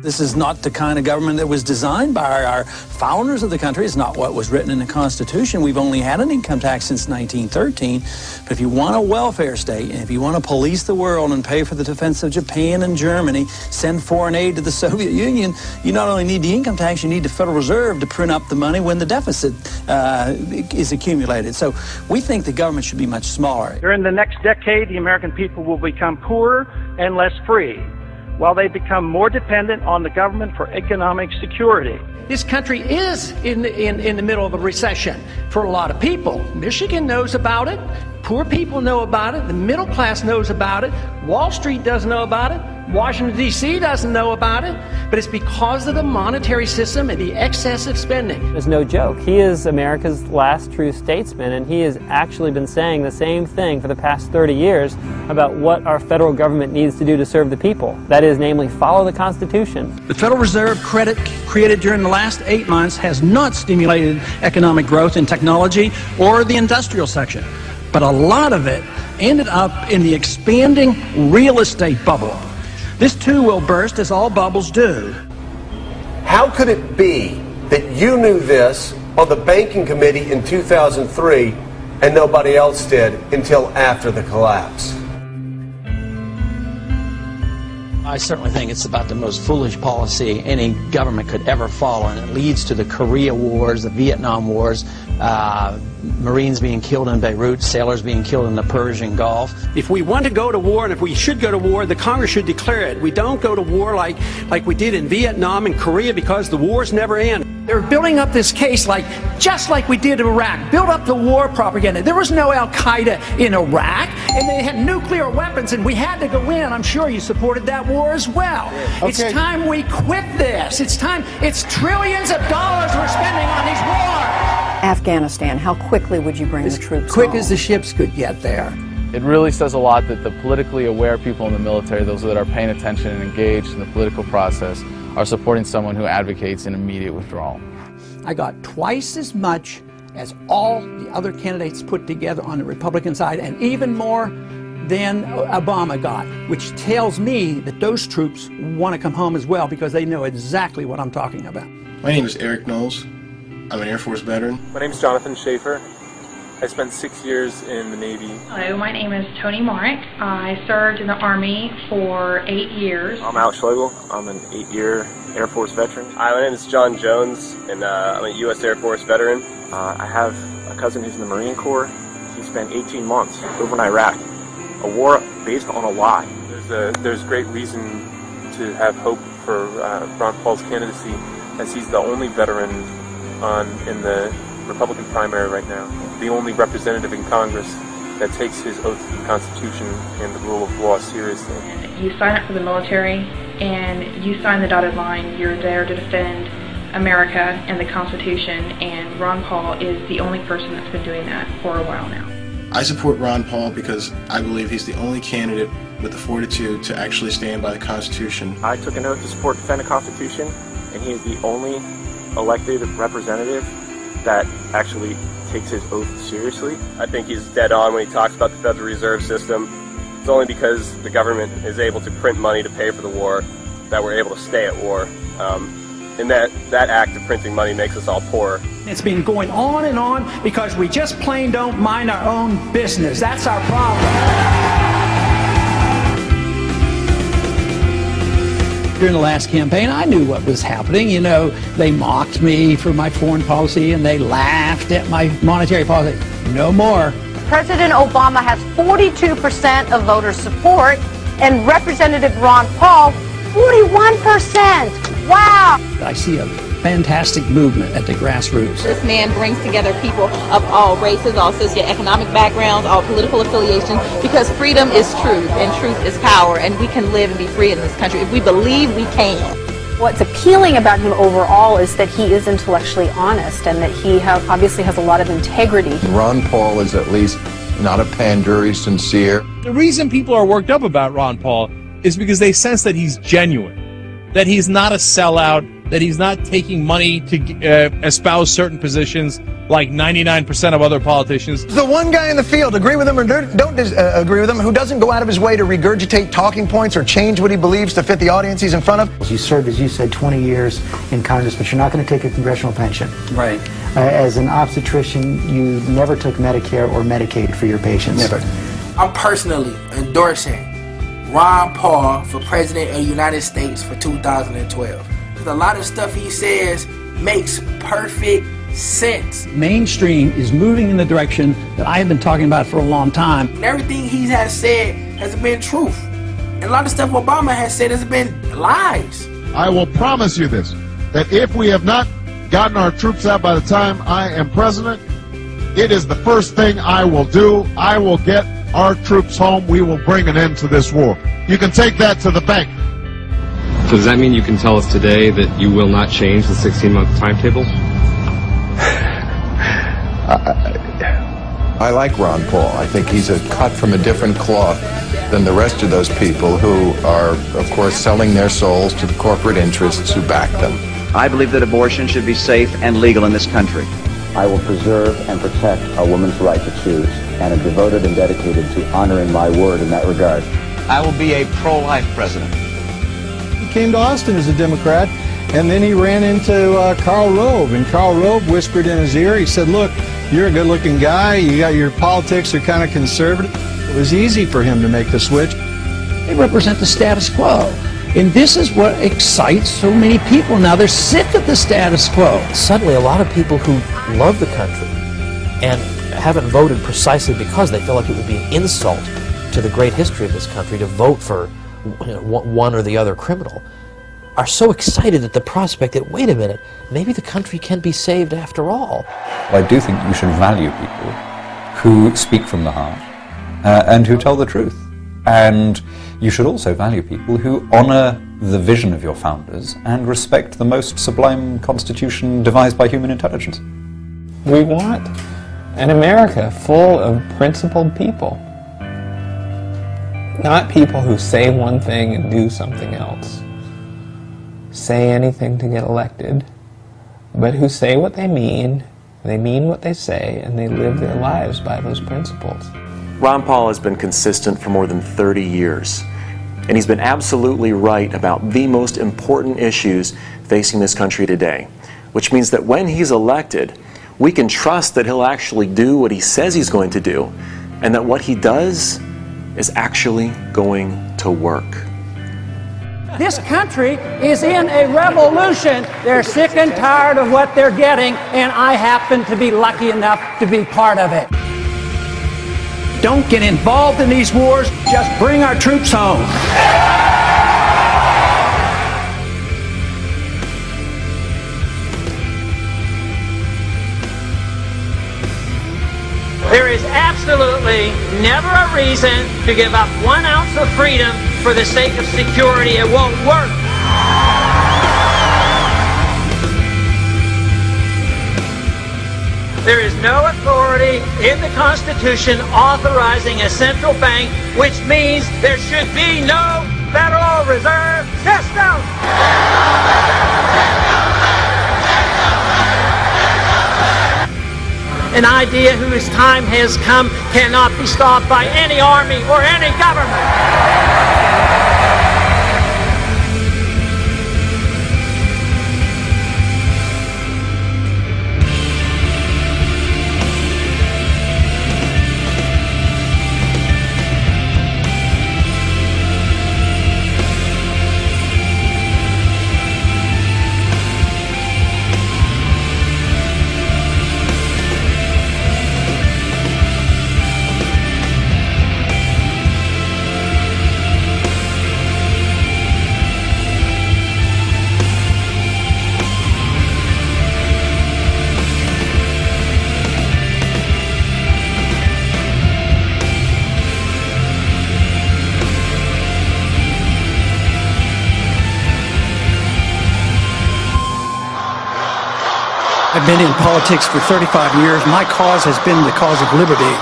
This is not the kind of government that was designed by our founders of the country. It's not what was written in the Constitution. We've only had an income tax since 1913. But if you want a welfare state, and if you want to police the world and pay for the defense of Japan and Germany, send foreign aid to the Soviet Union, you not only need the income tax, you need the Federal Reserve to print up the money when the deficit is accumulated. So we think the government should be much smaller. During the next decade, the American people will become poorer and less free, while they become more dependent on the government for economic security. This country is in the middle of a recession for a lot of people. Michigan knows about it. Poor people know about it. The middle class knows about it. Wall Street doesn't know about it. Washington, D.C. doesn't know about it. But it's because of the monetary system and the excessive spending. It's no joke. He is America's last true statesman, and he has actually been saying the same thing for the past 30 years about what our federal government needs to do to serve the people. That is, namely, follow the Constitution. The Federal Reserve credit created during the last 8 months has not stimulated economic growth in technology or the industrial section. But a lot of it ended up in the expanding real estate bubble. This too will burst, as all bubbles do. How could it be that you knew this on the banking committee in 2003 and nobody else did until after the collapse? I certainly think it's about the most foolish policy any government could ever follow, and it leads to the Korea Wars, the Vietnam Wars, Marines being killed in Beirut, sailors being killed in the Persian Gulf. If we want to go to war, and if we should go to war, the Congress should declare it. We don't go to war like we did in Vietnam and Korea, because the wars never end. They're building up this case just like we did in Iraq. Build up the war propaganda. There was no Al-Qaeda in Iraq, and they had nuclear weapons, and we had to go in. I'm sure you supported that war as well. Okay. It's time we quit this. It's time. It's trillions of dollars we're spending on these wars. Afghanistan, how quickly would you bring the troops quick home? As the ships could get there. It really says a lot that the politically aware people in the military, those that are paying attention and engaged in the political process, are supporting someone who advocates an immediate withdrawal. I got twice as much as all the other candidates put together on the Republican side, and even more than Obama got, which tells me that those troops want to come home as well, because they know exactly what I'm talking about. My name is Eric Knowles. I'm an Air Force veteran. My name is Jonathan Schaefer. I spent 6 years in the Navy. Hello, my name is Tony Marek. I served in the Army for 8 years. I'm Alex Schlegel. I'm an 8-year Air Force veteran. Hi, my name is John Jones, and I'm a U.S. Air Force veteran. I have a cousin who's in the Marine Corps. He spent 18 months over in Iraq. A war based on a lie. There's great reason to have hope for Ron Paul's candidacy, as he's the only veteran in the Republican primary right now, the only representative in Congress that takes his oath to the Constitution and the rule of law seriously. You sign up for the military and you sign the dotted line. You're there to defend America and the Constitution, and Ron Paul is the only person that's been doing that for a while now. I support Ron Paul because I believe he's the only candidate with the fortitude to actually stand by the Constitution. I took an oath to support and defend the Constitution, and he is the only elected representative that actually takes his oath seriously. I think he's dead on when he talks about the Federal Reserve System. It's only because the government is able to print money to pay for the war that we're able to stay at war. And that act of printing money makes us all poor. It's been going on and on because we just plain don't mind our own business. That's our problem. During the last campaign, I knew what was happening. You know, they mocked me for my foreign policy and they laughed at my monetary policy. No more. President Obama has 42% of voter support, and Representative Ron Paul, 41%. Wow! I see a fantastic movement at the grassroots. This man brings together people of all races, all socioeconomic backgrounds, all political affiliations, because freedom is truth and truth is power, and we can live and be free in this country if we believe we can. What's appealing about him overall is that he is intellectually honest and that he obviously has a lot of integrity. Ron Paul is at least not a pander, he's sincere. The reason people are worked up about Ron Paul is because they sense that he's genuine, that he's not a sellout, that he's not taking money to espouse certain positions like 99% of other politicians. The one guy in the field, agree with him or don't agree with him, who doesn't go out of his way to regurgitate talking points or change what he believes to fit the audience he's in front of. You served, as you said, 20 years in Congress, but you're not going to take a congressional pension. Right. As an obstetrician, you never took Medicare or Medicaid for your patients. Never. I'm personally endorsing Ron Paul for President of the United States for 2012. A lot of stuff he says makes perfect sense. Mainstream is moving in the direction that I have been talking about for a long time. And everything he has said has been truth. And a lot of stuff Obama has said has been lies. I will promise you this, that if we have not gotten our troops out by the time I am president, it is the first thing I will do. I will get our troops home. We will bring an end to this war. You can take that to the bank. So does that mean you can tell us today that you will not change the 16-month timetable? I like Ron Paul. I think he's a cut from a different cloth than the rest of those people who are, of course, selling their souls to the corporate interests who back them. I believe that abortion should be safe and legal in this country. I will preserve and protect a woman's right to choose, and am devoted and dedicated to honoring my word in that regard. I will be a pro-life president. He came to Austin as a Democrat, and then he ran into Karl Rove, and Karl Rove whispered in his ear, he said, look, you're a good-looking guy, your politics are kind of conservative. It was easy for him to make the switch. They represent the status quo. And this is what excites so many people now. They're sick of the status quo. Suddenly, a lot of people who love the country and haven't voted precisely because they feel like it would be an insult to the great history of this country to vote for one or the other criminal, are so excited at the prospect that, wait a minute, maybe the country can be saved after all. I do think you should value people who speak from the heart and who tell the truth. And you should also value people who honor the vision of your founders and respect the most sublime constitution devised by human intelligence. We want an America full of principled people. Not people who say one thing and do something else. Say anything to get elected, but who say what they mean what they say, and they live their lives by those principles. Ron Paul has been consistent for more than 30 years, and he's been absolutely right about the most important issues facing this country today, which means that when he's elected, we can trust that he'll actually do what he says he's going to do, and that what he does is actually going to work. This country is in a revolution. They're sick and tired of what they're getting, and I happen to be lucky enough to be part of it. Don't get involved in these wars. Just bring our troops home. There is absolutely never a reason to give up 1 ounce of freedom for the sake of security. It won't work. There is no authority in the Constitution authorizing a central bank, which means there should be no Federal Reserve System. An idea whose time has come cannot be stopped by any army or any government. I've been in politics for 35 years. My cause has been the cause of liberty.